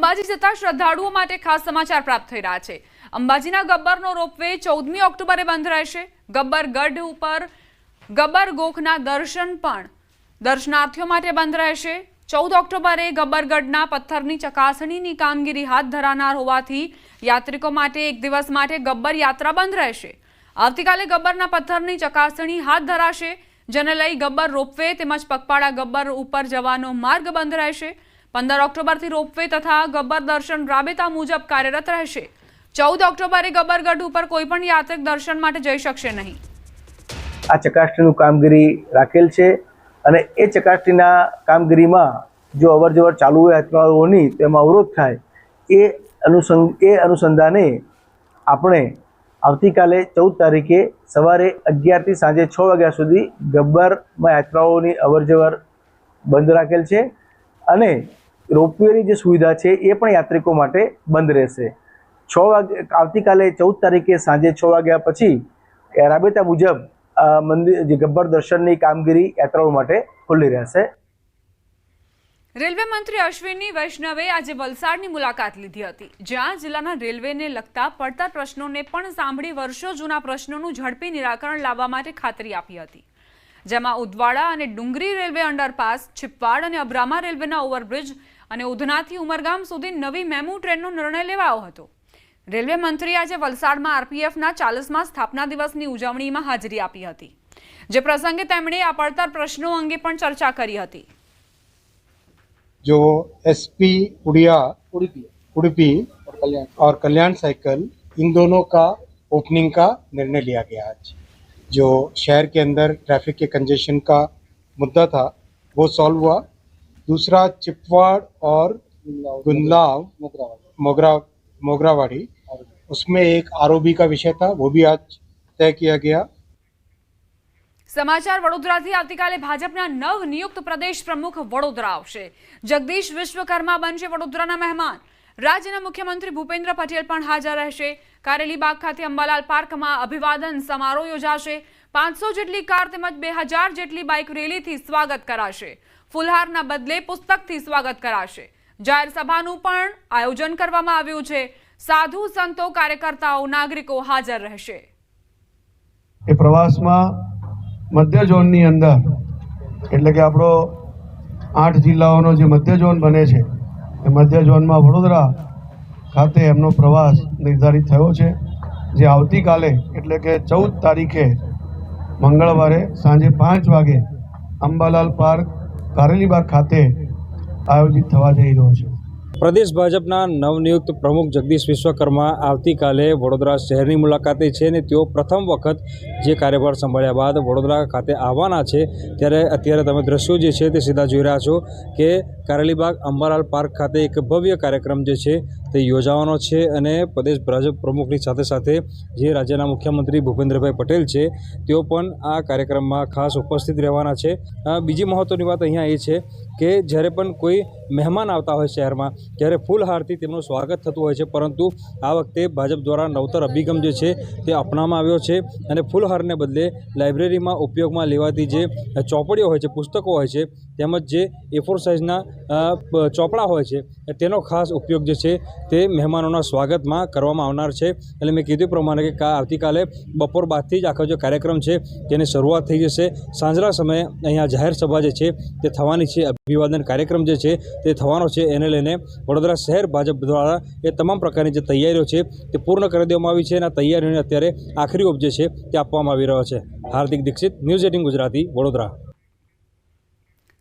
અંબાજી જતા શ્રદ્ધાળુઓ માટે ખાસ સમાચાર પ્રાપ્ત થઈ રહ્યા છે। અંબાજીના ગબ્બરનો રોપવે 14મી ઓક્ટોબરે બંધ રહેશે। ગબ્બર ગઢ ઉપર ગબ્બર ગોખના દર્શન પણ દર્શનાર્થીઓ માટે બંધ રહેશે। 14 ઓક્ટોબરે ગબ્બરગઢના પથ્થરની ચકાસણીની કામગીરી હાથ ધરાનાર હોવાથી યાત્રિકો માટે એક દિવસ માટે ગબ્બર યાત્રા બંધ રહેશે। આવતીકાલે ગબ્બરના પથ્થરની ચકાસણી હાથ ધરાશે, જેને લઈ ગબ્બર રોપવે તેમજ પગપાળા ગબ્બર ઉપર જવાનો માર્ગ બંધ રહેશે। 15 ઓક્ટોબરથી રોપવે તથા ગબ્બર દર્શન રાબેતા મુજબ કાર્યરત રહેશે। 14 ઓક્ટોબરે ગબ્બરગઢ ઉપર કોઈપણ યાત્રિક દર્શન માટે જઈ શકશે નહીં। આ ચકાસણીનું કામગીરી રાખેલ છે અને એ ચકાસણીના કામગીરીમાં જો અવરજવર ચાલુ હોય યાત્રાળુઓની તેમાં અવરોધ થાય એ અનુસંધાને આપણે આવતીકાલે 14 તારીખે સવારે 11 થી સાંજે 6 વાગ્યા સુધી ગબ્બરમાં યાત્રાળુઓની અવરજવર બંધ રાખેલ છે અને રોપવેની જે સુવિધા છે એ પણ યાત્રિકો માટે બંધ રહેશે। આવતીકાલે 14 તારીખે સાંજે 6 વાગ્યા પછી રાબેતા મુજબ મંદિર જે ગબ્બર દર્શનની કામગીરી યાત્રાળુઓ માટે ખુલ્લી રહેશે। રેલવે મંત્રી અશ્વિની વૈષ્ણવે આજે વલસાડની મુલાકાત લીધી હતી, જ્યાં જિલ્લાના રેલવેને લગતા પડતર પ્રશ્નોને પણ સાંભળી વર્ષો જૂના પ્રશ્નોનું ઝડપી નિરાકરણ લાવવા માટે ખાતરી આપી હતી, જેમાં ઉદવાડા અને ડુંગરી રેલવે અંડરપાસ, છીપવાડ અને અબ્રામા રેલવેના ઓવરબ્રિજ અને ઉધનાથી ઉમરગામ સુધી નવી મેમુ ટ્રેનનો નિર્ણય લેવાયો હતો। રેલવે મંત્રી આજે વલસાડમાં આરપીએફના 40મા સ્થાપના દિવસની ઉજવણીમાં હાજરી આપી હતી, જે પ્રસંગે તેમણે આ પડતર પ્રશ્નો અંગે પણ ચર્ચા કરી હતી। जो एसपी उड़ीपी और कल्याण साइकिल इन दोनों का ओपनिंग का निर्णय लिया गया। आज जो शहर के अंदर ट्रैफिक के कंजेशन का मुद्दा था वो सॉल्व हुआ। दूसरा चिपवाड़ और गुंदलाव मोगरावाड़ी उसमें एक आरओबी का विषय था, वो भी आज तय किया गया। समाचार वडोदराથી આવતીકાલે ભાજપના નવનિયુક્ત પ્રદેશ પ્રમુખ વડોદરા આવશે। જગદીશ વિશ્વકર્મા બનશે વડોદરાના મહેમાન। રાજ્યના મુખ્યમંત્રી ભૂપેન્દ્ર પટેલ પણ હાજર રહેશે। કારેલીબાગ ખાતે અંબાલાલ પાર્કમાં અભિવાદન સમારોહ યોજાશે। 500 જેટલી કાર તેમજ 2000 જેટલી બાઇક રેલીથી સ્વાગત કરાશે। ફુલહારના બદલે પુસ્તકથી સ્વાગત કરાશે। જાહેર સભાનું પણ આયોજન કરવામાં આવ્યું છે। સાધુ સંતો કાર્યકર્તાઓ નાગરિકો હાજર રહેશે। એ પ્રવાસમાં मध्य जोन नी अंदर એટલે કે આપણો 8 જિલ્લાઓનો જે મધ્ય ઝોન બને છે એ મધ્ય ઝોનમાં વડોદરા ખાતે એમનો પ્રવાસ નિર્ધારિત થયો છે, જે આવતીકાલે એટલે કે 14 તારીખે મંગળવારે સાંજે 5 વાગે અંબાલાલ પાર્ક કારેલીબાગ ખાતે આયોજિત થવા જઈ રહ્યો છે। प्रदेश भाजपा नवनियुक्त प्रमुख जगदीश विश्वकर्मा आवतीकाले वडोदरा शहरनी मुलाकाते छे ने तेओ प्रथम वखत जे कार्यभार संभाळ्या बाद वडोदरा खाते आववाना छे, त्यारे अत्यारे तमे दृश्यो जे छे ते सीधा जोई रह्या छो के कारेलीबाग अंबालाल पार्क खाते एक भव्य कार्यक्रम जे छे ते योजाવાનો छे અને प्रदेश भाजप प्रमुखनी साथे साथे जे राज्यना मुख्यमंत्री भूपेन्द्रभाई पटेल छे तेओ पण आ कार्यक्रममां खास उपस्थित रहेवाना छे। बीजी महत्वनी वात अहींया ए छे के જ્યારે પણ કોઈ મહેમાન આવતા હોય શહેરમાં ત્યારે ફૂલહારથી તેમનું સ્વાગત થતું હોય છે, પરંતુ આ વખતે ભાજપ દ્વારા નવતર અભિગમ જે છે તે અપનાવવામાં આવ્યો છે અને ફૂલહારને બદલે લાઇબ્રેરીમાં ઉપયોગમાં લેવાતી જે ચોપડીઓ હોય છે, પુસ્તકો હોય છે, તેમજ જે A4 સાઇઝના ચોપડા હોય છે તેનો ખાસ ઉપયોગ જે છે તે મહેમાનોના સ્વાગતમાં કરવામાં આવનાર છે। એટલે મેં કીધું પ્રમાણે કે આવતીકાલે બપોર બાદથી જ આખો જે કાર્યક્રમ છે તેની શરૂઆત થઈ જશે। સાંજના સમયે અહીંયા જાહેર સભા જે છે તે થવાની છે, अभिवादन कार्यक्रम जो है ते थवानो छे, एने लईने वडोदरा शहर भाजप द्वारा ए तमाम प्रकारनी जे तैयारीओ छे ते पूर्ण करी देवामां आवी छे। तैयारीओने अत्यारे आखरी ओप जे छे ते आपवामां आवी रह्यो छे। हार्दिक दीक्षित, न्यूज़ 18 गुजराती, वडोदरा।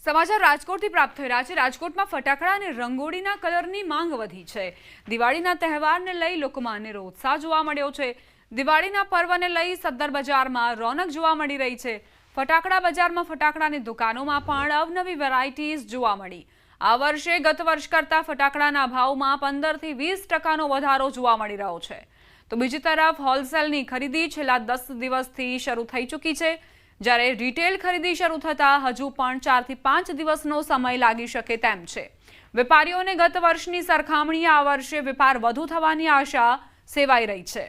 समाचार राजकोटથી પ્રાપ્ત થઈ રહ્યા છે। રાજકોટમાં ફટાકડા અને રંગોળીના કલરની માંગ વધી છે। દિવાળીના તહેવારને લઈ લોકોમાં અનેરો ઉત્સાહ જોવા મળ્યો છે। દિવાળીના પર્વને લઈ સદ્દર બજારમાં રોનક જોવા મળી રહી છે। ફટાકડા બજારમાં ફટાકડાની દુકાનોમાં પણ અવનવી વેરાયટીઝ જોવા મળી। આ વર્ષે ગત વર્ષ કરતા ફટાકડાના ભાવમાં 15 થી 20% વધારો જોવા મળી રહ્યો છે। તો બીજી તરફ હોલસેલની ખરીદી છેલ્લા 10 દિવસથી શરૂ થઈ ચૂકી છે, જ્યારે રિટેલ ખરીદી શરૂ થતા હજુ પણ 4 થી 5 દિવસનો સમય લાગી શકે તેમ છે। વેપારીઓને ગત વર્ષની સરખામણીએ આ વર્ષે વેપાર વધુ થવાની આશા સેવાઈ રહી છે।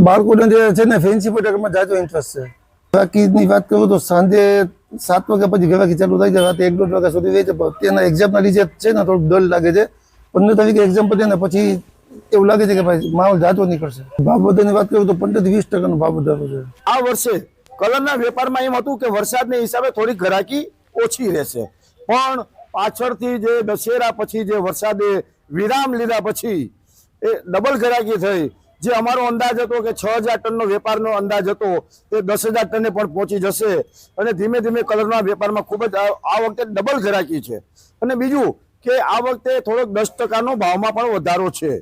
બાળકોને જે છે ને ફેન્સી ફટાકડામાં જાજો ઇન્ટરેસ્ટ છે। બાકી વાત કરું તો સાંજે 7 વાગ્યા પછી ગરાકી ચાલુ થઈ જાય, રાતે 1-1.5 વાગ્યા સુધી રહે છે. પણ તેના એક્ઝામના લીધે છે ને થોડુંક ડર લાગે છે. 15 તારીખે એક્ઝામ પતે ને પછી એવું લાગે છે કે ભાઈ માહોલ જાતો નીકળશે. ભાવ વધારાની વાત કરું તો 15-20% ભાવ વધારો છે. આ વર્ષે કલરના વેપારમાં એમ હતું કે વરસાદને હિસાબે થોડી ગ્રાહકી ઓછી રહેશે, પણ પાછળથી જે દશેરા પછી જે વરસાદે વિરામ લીધા પછી એ ડબલ ગ્રાહકી થઈ. જે અમારો અંદાજ હતો કે 6,000 ટનનો વેપારનો અંદાજ હતો તે 10,000 ટને પણ પહોંચી જશે અને ધીમે ધીમે કલરના વેપારમાં ખૂબ જ આ વખતે ડબલ ગ્રાહકી છે. અને બીજું કે આ વખતે થોડોક 10% ભાવમાં પણ વધારો છે.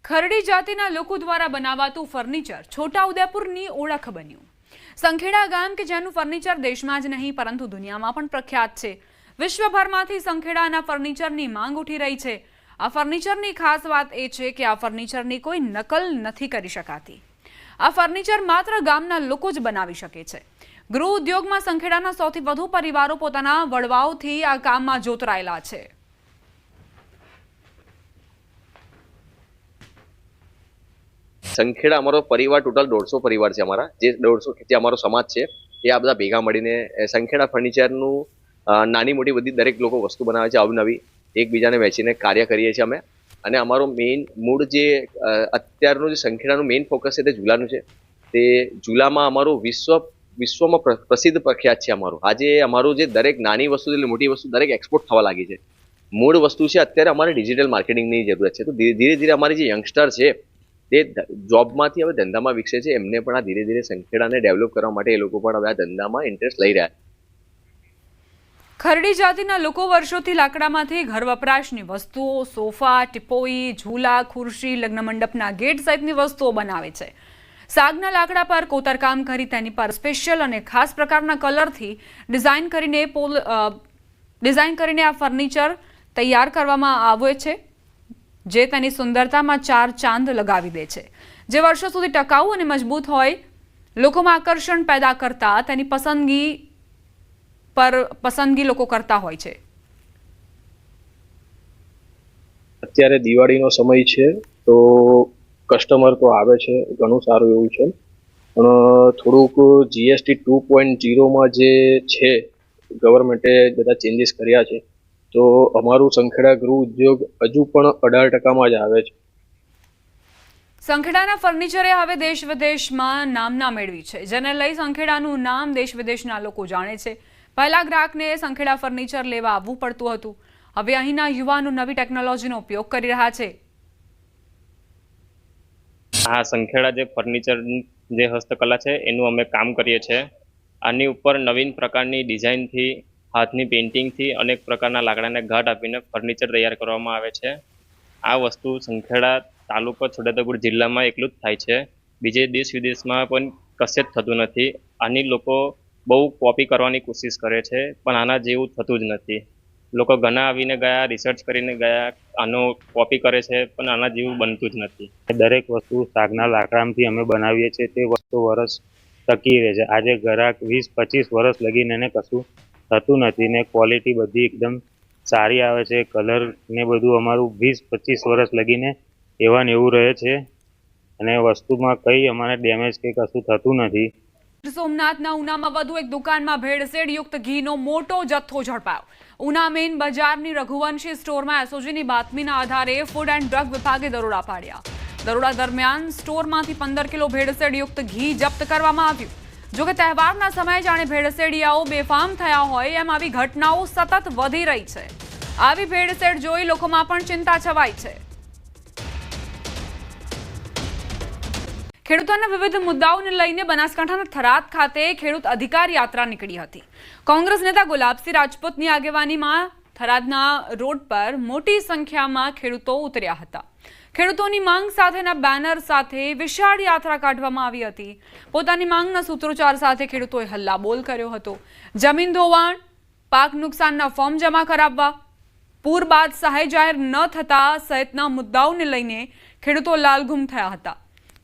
ખરડી જાતિના લોકો દ્વારા બનાવાતું ફર્નિચર છોટાઉદેપુરની ઓળખ બન્યું. સંખેડા ગામ કે જેનું ફર્નિચર દેશમાં જ નહીં પરંતુ દુનિયામાં પણ પ્રખ્યાત છે. વિશ્વભરમાંથી સંખેડાના ફર્નિચરની માંગ ઉઠી રહી છે. આ ફર્નિચરની ખાસ વાત એ છે કે આ ફર્નિચરની કોઈ નકલ નથી કરી શકાતી. આ ફર્નિચર માત્ર ગામના લોકો જ બનાવી શકે છે. ગૃહ ઉદ્યોગમાં સંખેડાના સૌથી વધુ પરિવારો પોતાના વડવાઓથી આ કામમાં જોતરાયેલા છે. સંખેડા અમારો પરિવાર ટોટલ 150 પરિવાર છે. અમારા જે 150 જે અમારો સમાજ છે એ આ બધા ભેગા મળીને સંખેડા ફર્નિચરનું નાની મોટી બધી દરેક લોકો વસ્તુ બનાવે છે, અવનવી એકબીજાને વેચીને કાર્ય કરીએ છીએ અમે. અને અમારો મેઇન મૂળ જે અત્યારનું જે સંખેડાનું મેઇન ફોકસ છે તે ઝૂલાનું છે. તે ઝૂલામાં અમારું વિશ્વમાં પ્રસિદ્ધ પ્રખ્યાત છે અમારું. આજે અમારું જે દરેક નાની વસ્તુ મોટી વસ્તુ દરેક એક્સપોર્ટ થવા લાગી છે. મૂળ વસ્તુ છે અત્યારે અમારે ડિજિટલ માર્કેટિંગની જરૂરત છે. તો ધીરે ધીરે અમારી જે યંગસ્ટર છે તે જોબમાંથી હવે ધંધામાં વિકસે છે. એમને પણ આ ધીરે ધીરે સંખેડાને ડેવલપ કરવા માટે એ લોકો પણ હવે આ ધંધામાં ઇન્ટરેસ્ટ લઈ રહ્યા છે. ખરડી જાતિના લોકો વર્ષોથી લાકડામાંથી ઘર વપરાશની વસ્તુઓ, સોફા, ટીપોઈ, ઝૂલા, ખુરશી, લગ્ન મંડપના ગેટ સહિતની વસ્તુઓ બનાવે છે. સાગના લાકડા પર કોતરકામ કરી તેની પર સ્પેશિયલ અને ખાસ પ્રકારના કલરથી ડિઝાઇન કરીને આ ફર્નિચર તૈયાર કરવામાં આવે છે, જે તેની સુંદરતામાં 4 ચાંદ લગાવી દે છે. જે વર્ષો સુધી ટકાઉ અને મજબૂત હોય, લોકોમાં આકર્ષણ પેદા કરતા તેની પસંદગી લોકો કરતા હોય છે. અત્યારે દિવાળીનો સમય છે તો કસ્ટમર તો આવે છે, ઘણું સારું એવું છે. પણ થોડુંક GST 2.0માં જે છે ગવર્મેન્ટે બધા ચેન્જીસ કર્યા છે, તો અમારું સંખેડા ગૃહ ઉદ્યોગ હજુ પણ 18%માં જ આવે છે. સંખેડાના ફર્નિચરે હવે દેશ વિદેશમાં નામના મેળવી છે, જેને લઈ સંખેડાનું નામ દેશ વિદેશના લોકો જાણે છે. પહેલા ગ્રાહકને સંખેડા ફર્નિચર લેવા આવવું પડતું હતું. હવે અહીંના યુવાનો નવી ટેકનોલોજીનો ઉપયોગ કરી રહ્યા છે. આ સંખેડા જે ફર્નિચર જે હસ્તકલા છે એનું અમે કામ કરીએ છીએ. આની ઉપર નવીન પ્રકારની ડિઝાઇનથી, હાથની પેઇન્ટિંગથી અનેક પ્રકારના લાકડાને ઘાટ આપીને ફર્નિચર તૈયાર કરવામાં આવે છે. આ વસ્તુ સંખેડા તાલુકો છોટાઉદેપુર જિલ્લામાં એકલું જ થાય છે. બીજે દેશ વિદેશમાં પણ કશે જ થતું નથી. આની લોકો બહુ કોપી કરવાની કોશિશ કરે છે, પણ આના જેવું થતું જ નથી. લોકો ઘણા આવીને ગયા, રિસર્ચ કરીને ગયા, આનો કોપી કરે છે, પણ આના જેવું બનતું જ નથી. દરેક વસ્તુ સાગના લાકડામાંથી અમે બનાવીએ છીએ, તે વસ્તુ વર્ષ ટકી રહે છે. આજે ગ્રાહક 20-25 વર્ષ લગીને એને કશું થતું નથી ને ક્વોલિટી બધી એકદમ સારી આવે છે. કલર ને બધું અમારું 20-25 વર્ષ લગીને એવા ને એવું રહે છે અને વસ્તુમાં કંઈ અમારે ડેમેજ કે કશું થતું નથી. સોમનાથના ઉનામાં વધુ એક દુકાનમાં ભેળસેળયુક્ત ઘીનો મોટો જથ્થો ઝડપાયો. ઉના મેઇન બજારની રઘુવંશી સ્ટોરમાં એસઓજીની બાતમીના આધારે ફૂડ એન્ડ ડ્રગ વિભાગે દરોડા પાડ્યા. દરોડા દરમિયાન સ્ટોરમાંથી 15 કિલો ભેળસેળયુક્ત ઘી જપ્ત કરવામાં આવ્યું. જોકે તહેવારના સમયે જાણે ભેળસેળિયાઓ બેફામ થયા હોય એમ આવી ઘટનાઓ સતત વધી રહી છે. આવી ભેળસેળ જોઈ લોકોમાં પણ ચિંતા છવાઈ છે. ખેડૂતોના વિવિધ મુદ્દાઓને લઈને બનાસકાંઠાના થરાદ ખાતે ખેડૂત અધિકાર યાત્રા નીકળી હતી. કોંગ્રેસ નેતા ગુલાબસિંહ રાજપૂતની આગેવાનીમાં થરાદના રોડ પર મોટી સંખ્યામાં ખેડૂતો ઉતર્યા હતા. ખેડૂતોની માંગ સાથેના બેનર સાથે વિશાળ યાત્રા કાઢવામાં આવી હતી. પોતાની માંગના સૂત્રોચ્ચાર સાથે ખેડૂતોએ હલ્લાબોલ કર્યો હતો. જમીન ધોવાણ, પાક નુકસાનના ફોર્મ જમા કરાવવા, પૂર બાદ સહાય જાહેર ન થતા સહિતના મુદ્દાઓને લઈને ખેડૂતો લાલઘુમ થયા હતા.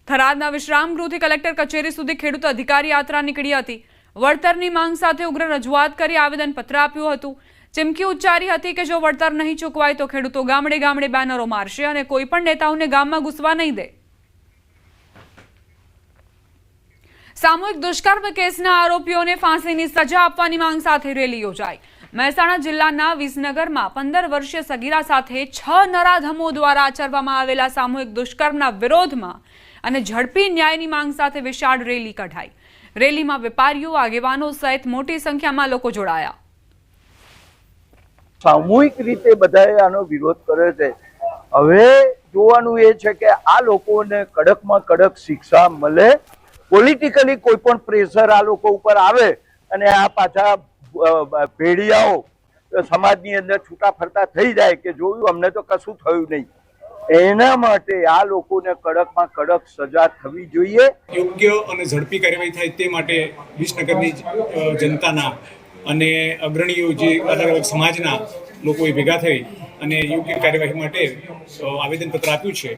થરાદના વિશ્રામ ગૃહથી કલેક્ટર કચેરી સુધી ખેડૂત અધિકાર યાત્રા નીકળી હતી. વળતરની માંગ સાથે ઉગ્ર રજૂઆત કરી આવેદનપત્ર આપ્યું હતું. ચીમકી ઉચ્ચારી હતી કે જો વળતર નહીં ચૂકવાય તો ખેડૂતો ગામડે ગામડે બેનરો મારશે અને કોઈ પણ નેતાઓને ગામમાં ઘૂસવા નહીં દે. સામૂહિક દુષ્કર્મ કેસના આરોપીઓને ફાંસીની સજા આપવાની માંગ સાથે રેલી યોજાઈ। મહેસાણા જિલ્લાના વિસનગરમાં 15 વર્ષીય સગીરા સાથે 6 નરાધમો દ્વારા આચરવામાં આવેલા સામૂહિક દુષ્કર્મના વિરોધમાં અને ઝડપી ન્યાયની માંગ સાથે વિશાળ રેલી કઢાઈ। રેલીમાં વેપારીઓ, આગેવાનો સહિત મોટી સંખ્યામાં લોકો જોડાયા। સામૂહિક રીતે બધાએ આનો વિરોધ કર્યો છે। હવે જોવાનું એ છે કે આ લોકોને કડકમાં કડક શિક્ષા મળે, પોલિટિકલી કોઈ પણ પ્રેશર આ લોકો ઉપર આવે અને આ પાછા ભેડિયાઓ સમાજની અંદર છૂટા ફરતા થઈ જાય કે જોયું અમને તો કશું થયું નહીં, એના માટે આ લોકોને કડકમાં કડક સજા થવી જોઈએ। યોગ્ય અને ઝડપી કાર્યવાહી થાય તે માટે વિસનગરની જનતાના અને અગ્રણીઓ જે અલગ અલગ સમાજના લોકોએ ભેગા થઈ અને યોગ્ય કાર્યવાહી માટે આવેદનપત્ર આપ્યું છે।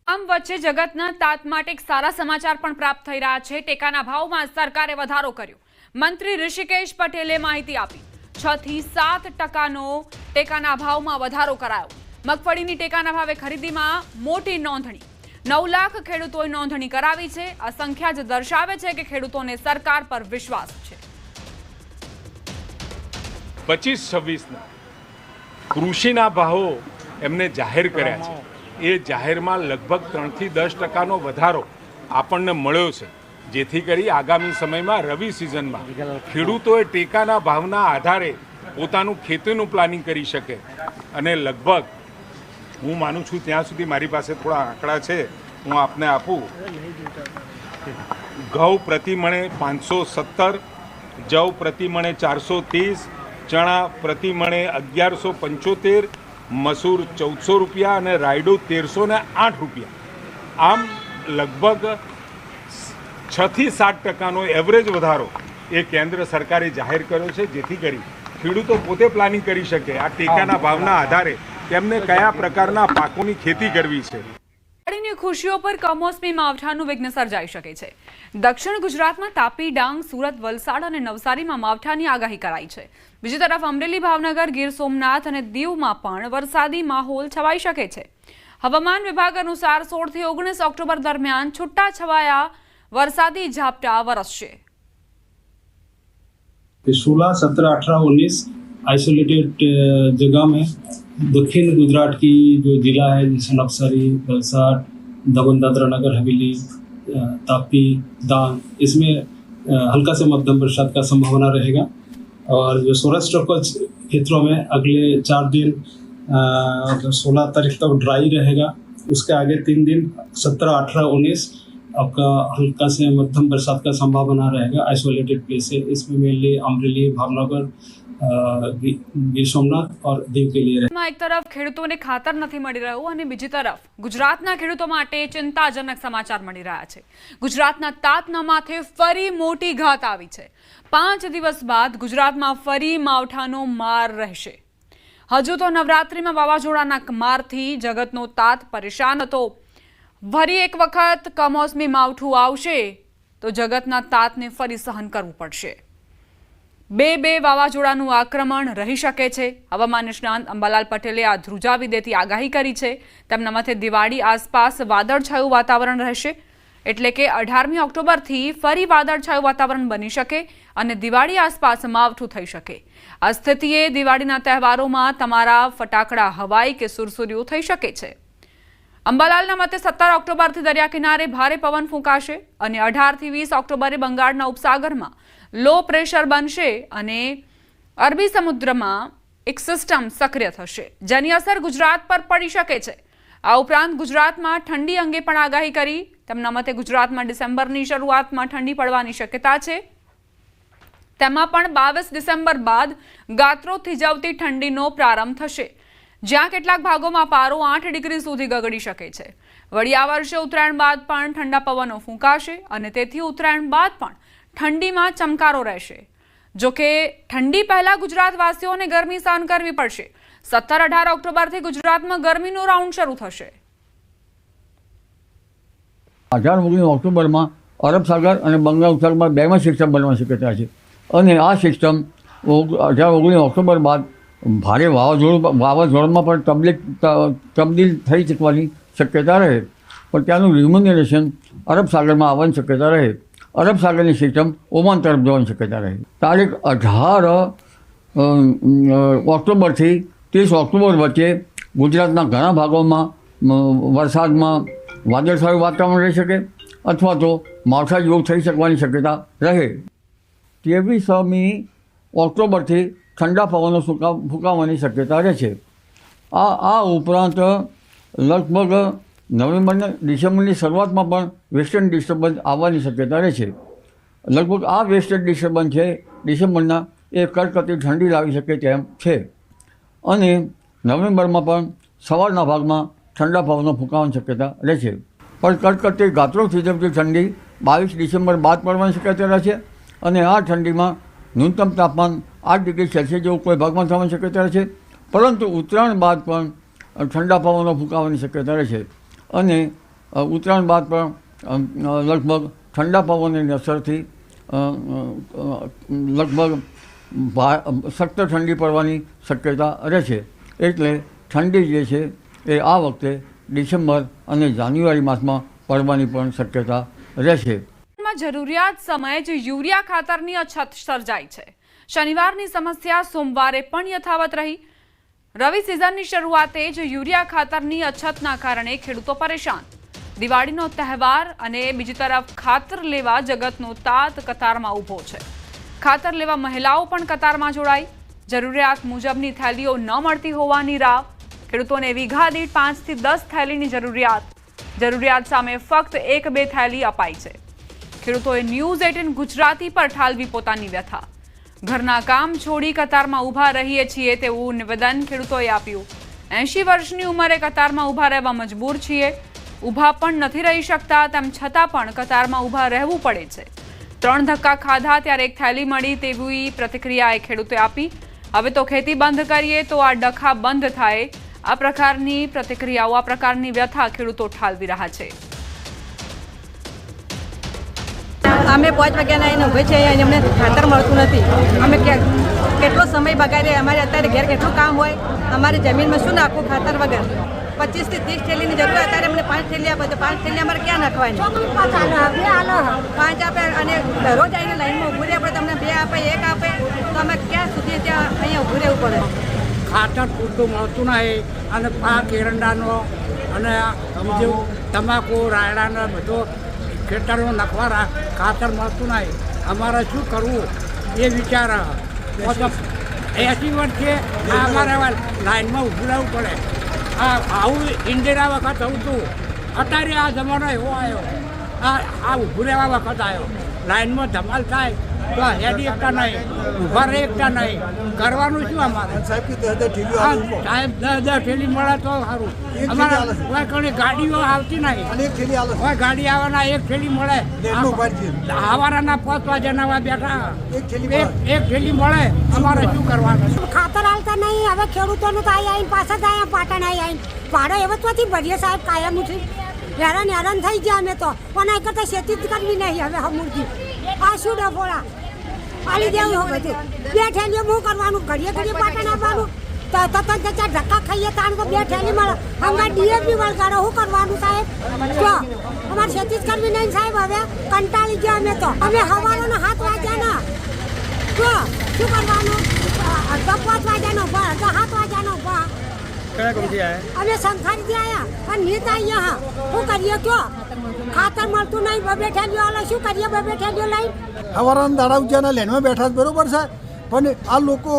આમ વચ્ચે જગતના તાત માટે એક સારા સમાચાર પણ પ્રાપ્ત થઈ રહ્યા છે। ટેકાના ભાવમાં સરકારે વધારો કર્યો। મંત્રી ઋષિકેશ પટેલે માહિતી આપી, 6 થી 7% ટેકાના ભાવમાં વધારો કરાયો। મગફળીની ટેકાના ભાવે ખરીદીમાં મોટી નોંધણી, 9 લાખ ખેડૂતોએ નોંધણી કરાવી છે। આ સંખ્યા જ દર્શાવે છે કે ખેડૂતોને સરકાર પર વિશ્વાસ છે। 25-26ના કૃષિના ભાવો એમને જાહેર કર્યા છે। એ જાહેરમાં લગભગ 3 થી 10% વધારો આપણને મળ્યો છે, જેથી કરી આગામી સમયમાં રવિ સિઝનમાં ખેડૂતોએ ટેકાના ભાવના આધારે પોતાનું ખેતીનું પ્લાનિંગ કરી શકે। અને લગભગ હું માનું છું ત્યાં સુધી મારી પાસે થોડા આંકડા છે, હું આપને આપું। ઘઉં પ્રતિ મણે 517, જવ પ્રતિ મણે 430, ચણા પ્રતિ મણે 1175, મસૂર 1400 રૂપિયા અને રાયડો 1308 રૂપિયા। આમ લગભગ 6 થી 7%નો એવરેજ વધારો એ કેન્દ્ર સરકારે જાહેર કર્યો છે, જેથી કરી ખેડૂતો પોતે પ્લાનિંગ કરી શકે આ ટેકાના ભાવના આધારે તેમને કયા પ્રકારના પાકોની ખેતી કરવી છે। દિવાળીની ખુશીઓ પર કમોસમી માવઠાનું વિઘ્ન સર્જાઈ શકે છે। દક્ષિણ ગુજરાતમાં તાપી, ડાંગ, સુરત, વલસાડ અને નવસારીમાં માવઠાની આગાહી કરાઈ છે। બીજી તરફ અમરેલી, ભાવનગર, ગીર સોમનાથ અને દીવમાં પણ વરસાદી માહોલ છવાઈ શકે છે। હવામાન વિભાગ અનુસાર 16 થી 19 ઓક્ટોબર દરમિયાન છૂટા છવાયા वरसादी झापटा वरसशे। 16, 17, 18, 19 आइसोलेटेड जगह में दक्षिण गुजरात की जो जिला है जैसे नवसारी, वलसाड, दमन दादरा नगर हवेली, तापी, डांग, इसमें हल्का से मध्यम बरसात का संभावना रहेगा। और जो सौराष्ट्र कच्छ क्षेत्रों में अगले 4 दिन 16 तारीख तक ड्राई रहेगा। उसके आगे 3 दिन 17, 18, 19 आपका हल्का से मध्यम बरसात का संभावना रहेगा। आइसोलेटेड प्लेस है, इसमें मेनली अमरेली, भावनगर, ગીર સોમનાથ और દીવ के लिए। એક તરફ ખેડૂતોને ખાતર નથી મળી રહ્યું અને બીજી તરફ ગુજરાતના ખેડૂતો માટે ચિંતાજનક સમાચાર મળી રહ્યા છે। ગુજરાતના તાતના માથે ફરી મોટી ઘાત આવી છે। 5 દિવસ બાદ ગુજરાતમાં ફરી માવઠાનો માર રહેશે। હજુ તો નવરાત્રીમાં વાવાઝોડાના મારથી જગતનો તાત પરેશાન હતો। ફરી એક વખત કમોસમી માવઠું આવશે તો જગતના તાતને ફરી સહન કરવું પડશે। બે વાવાઝોડાનું આક્રમણ રહી શકે છે। હવામાન નિષ્ણાંત અંબાલાલ પટેલે આ ધ્રુજાવી દેતી આગાહી કરી છે। તેમના મતે દિવાળી આસપાસ વાદળછાયું વાતાવરણ રહેશે, એટલે કે 18મી ઓક્ટોબરથી ફરી વાદળછાયું વાતાવરણ બની શકે અને દિવાળી આસપાસ માવઠું થઈ શકે। આ સ્થિતિએ દિવાળીના તહેવારોમાં તમારા ફટાકડા હવાઈ કે સુરસુરીઓ થઈ શકે છે। અંબાલાલના મતે 17 ઓક્ટોબરથી દરિયા કિનારે ભારે પવન ફૂંકાશે અને 18 થી 20 ઓક્ટોબરે બંગાળના ઉપસાગરમાં લો પ્રેશર બનશે અને અરબી સમુદ્રમાં એક સિસ્ટમ સક્રિય થશે, જેની અસર ગુજરાત પર પડી શકે છે। આ ઉપરાંત ગુજરાતમાં ઠંડી અંગે પણ આગાહી કરી। તેમના મતે ગુજરાતમાં ડિસેમ્બરની શરૂઆતમાં ઠંડી પડવાની શક્યતા છે। તેમાં પણ 22 ડિસેમ્બર બાદ ગાત્રો થીજાવતી ઠંડીનો પ્રારંભ થશે, જ્યાં કેટલાક ભાગોમાં પારો 8 ડિગ્રી સુધી ગગડી શકે છે। વળી આ વર્ષે ઉત્તરાયણ બાદ પણ ઠંડા પવનો ફૂંકાશે અને તેથી ઉત્તરાયણ બાદ પણ ઠંડીમાં ચમકારો રહેશે। જો કે ઠંડી પહેલા ગુજરાતવાસીઓને ગરમી સહન કરવી પડશે। 17-18 ઓક્ટોબરથી ગુજરાતમાં ગરમીનો રાઉન્ડ શરૂ થશે। 18-19 ઓક્ટોબરમાં અરબ સાગર અને બંગાળ ઉપસાગરમાં બેમાં સિસ્ટમ બનવાની શક્યતા છે અને આ સિસ્ટમ 18-19 ઓક્ટોબર બાદ ભારે વાવાઝોડામાં પણ તબદીલ થઈ શકવાની શક્યતા રહે, પણ ત્યાંનું રિમ્યુનરેશન અરબ સાગરમાં આવવાની શક્યતા રહે અરબ સાગરની સિસ્ટમ ઓમાન તરફ જવાની શક્યતા રહે. તારીખ 18 ઓક્ટોબરથી 30 ઓક્ટોબર વચ્ચે ગુજરાતના ઘણા ભાગોમાં વરસાદમાં વાદળછાયું વાતાવરણ રહી શકે અથવા તો માવઠા જેવું થઈ શકવાની શક્યતા રહે. 23મી ઓક્ટોબરથી ઠંડા પવનો ફૂંકાવાની શક્યતા રહે છે. આ ઉપરાંત લગભગ નવેમ્બરના ડિસેમ્બરની શરૂઆતમાં પણ વેસ્ટર્ન ડિસ્ટર્બન્સ આવવાની શક્યતા રહે છે. લગભગ આ વેસ્ટર્ન ડિસ્ટર્બન્સ છે ડિસેમ્બરના એ કડકડતી ઠંડી લાવી શકે તેમ છે. અને નવેમ્બરમાં પણ સવારના ભાગમાં ઠંડા પવનો ફૂંકાવાની શક્યતા રહે છે. પણ કડકડતી ગાત્રો થીજવતી ઠંડી 22 ડિસેમ્બર બાદ પડવાની શક્યતા રહે છે. અને આ ઠંડીમાં ન્યૂનતમ તાપમાન 8 ડિગ્રી સેલ્સિયસ જેવું કોઈ ભાગમાં થવાની શક્યતા રહે છે. પરંતુ ઉત્તરાયણ બાદ પણ ઠંડા પવનો ફૂંકાવાની શક્યતા રહે છે. અને ઉત્તરાયણ બાદ પણ લગભગ ઠંડા પવનની અસરથી લગભગ સખત ઠંડી પડવાની શક્યતા રહે છે. એટલે ઠંડી જે છે એ આ વખતે ડિસેમ્બર અને જાન્યુઆરી માસમાં પડવાની પણ શક્યતા રહેશે. જરૂરિયાત સમયે જ યુરિયા ખાતરની અછત સર્જાઈ છે. શનિવારની સમસ્યા સોમવારે પણ યથાવત રહી. રવિ સિઝનની શરૂઆતે જ યુરિયા ખાતરની અછતના કારણે ખેડૂતો પરેશાન. દિવાળીનો તહેવાર અને બીજી તરફ ખાતર લેવા જગતનો તાત કતારમાં ઊભો છે. ખાતર લેવા મહિલાઓ પણ કતારમાં જોડાઈ. જરૂરિયાત મુજબની થેલીઓ ન મળતી હોવાની રાવ. ખેડૂતોને વીઘા દીઠ 5 થી 10 થેલીની જરૂરિયાત સામે ફક્ત 1-2 થેલી અપાઈ છે. ખેડૂતોએ ન્યૂઝ 18 ગુજરાતી પર ઠાલવી પોતાની વ્યથા. ઘરના કામ છોડી કતારમાં ઊભા રહીએ છીએ તેવું નિવેદન ખેડૂતોએ આપ્યું. 80 વર્ષની ઉંમરે કતારમાં ઊભા રહેવા મજબૂર છીએ. ઊભા પણ નથી રહી શકતા, તેમ છતાં પણ કતારમાં ઊભા રહેવું પડે છે. 3 ધક્કા ખાધા ત્યારે 1 થેલી મળી તેવી પ્રતિક્રિયાએ ખેડૂતે આપી. હવે તો ખેતી બંધ કરીએ તો આ ડખા બંધ થાય. આ પ્રકારની પ્રતિક્રિયાઓ, આ પ્રકારની વ્યથા ખેડૂતો ઠાલવી રહ્યા છે. અમે 5 વાગ્યાના આવીને ઊભે છે અને અમને ખાતર મળતું નથી. અમે કેટલો સમય બગાડીએ. અમારે અત્યારે ઘેર કેટલું કામ હોય. અમારી જમીનમાં શું નાખવું ખાતર વગર? 25 થી 30 થેલીની જરૂર. અત્યારે અમને 5 થેલી આપે તો 5 થેલી અમારે ક્યાં નાખવાની? 5 આપે અને દરરોજ આવીને લાઈનમાં ઊભું રહેવું પડે. તમને 2 આપે 1 આપે તો અમે ક્યાં સુધી ત્યાં અહીંયા ઊભું રહેવું પડે? ખાતર પૂરતું મળતું નહીં અને પાક એરંડાનો અને બીજું તમાકુ રાયડાનો બધો ખેતરો નખવા ખાતર મળતું નહીં. અમારે શું કરવું એ વિચાર. 80 વર્ષે અમારે લાઈનમાં ઊભું રહેવું પડે. આવું ઇન્દિરા વખત હતું. અત્યારે આ જમાનો એવો આવ્યો. આ ઊભું રહેવા વખત આવ્યો. લાઈનમાં ધમાલ થાય તો હેડી એકતા નહીં, ઊભા રહી એકતા નહીં. કરવાનું શું અમારે? સાહેબ 10 થેલી મળે તો સારું. અમારે કોઈ ઘણી ગાડીઓ આવતી નહીં. કોઈ ગાડી આવવાના 1 થેલી મળે. સવારના 5 વાગ્યાના બેઠા 1 થેલી મળે. અમારે શું કરવાનું? ખાતર હાલતા નહીં. હવે ખેડૂતોનું તો આવીને પાછા જ આવ્યા પાટણ આવીને ભાડો એવો જ નથી ભરીએ સાહેબ. કાયમ ઉઠી હેરાન થઈ ગયા અમે તો. પણ આ કરતા ખેતી જ કરવી નહીં હવે હમુરજી. આ શું ડફોળા પાલી દેવું બધું. 2 થેલીઓ શું કરવાનું? ઘડીએ પાટણ આપવાનું. તો 4 ધક્કા ખાઈએ તાણ તો 2 થેલી મળે. હમણાં ડીએપી વળગાડો શું કરવાનું સાહેબ? જો અમારે ખેતી જ કરવી નહીં સાહેબ. હવે કંટાળી ગયા અમે તો. અમે સવારના 7 વાગ્યાના જો શું કરવાનું? 5 વાગ્યાનો ભર 7 વાગ્યાનો ભર. અમે સંખારીથી આવ્યા પણ નીત અહીંયા શું કરીએ? કયો ખાતર મળતું નહીં. 2 થેલીઓ આલે શું કરીએ? 2 થેલીઓ લઈ સવારના દાડા ઉજાના લેનમાં બેઠા બરોબર છે. પણ આ લોકો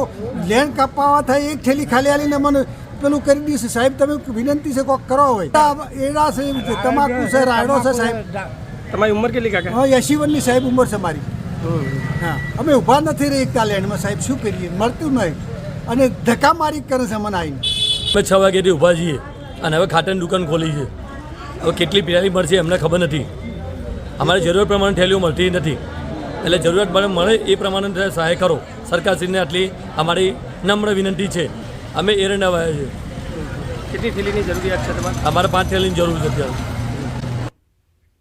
લેન કાપવા થાય 1 થેલી ખાલી આલીને મને પેલું કરી દીધું. સાહેબ તમે વિનંતી છે કોક કરો હોય. એડા છે, તમાકુ છે, રાયડો છે સાહેબ. તમારી ઉંમર કેટલી કાકા? 80 વર્ષની સાહેબ ઉંમર છે મારી. હા અમે ઊભા નથી રહી એકતા લેન્ડમાં સાહેબ. શું કરીએ? મળતું નહીં અને ધક્કા મારી કરે છે મને આવીને. અમે 6 વાગ્યાથી ઊભા છીએ અને હવે ખાતરની દુકાન ખોલી છે. હવે કેટલી પિરાલી મળશે એમને ખબર નથી. અમારી જરૂરિયાત પ્રમાણે થેલીઓ મળતી નથી. એટલે જરૂરિયાત મળે એ પ્રમાણે સહાય કરો. સરકારશ્રીને આટલી અમારી નમ્ર વિનંતી છે. અમે એરંડા વાવ્યા છે. કેટલી થેલીની જરૂરિયાત છે તમારે? અમારે 5 થેલીની જરૂર છે અત્યારે.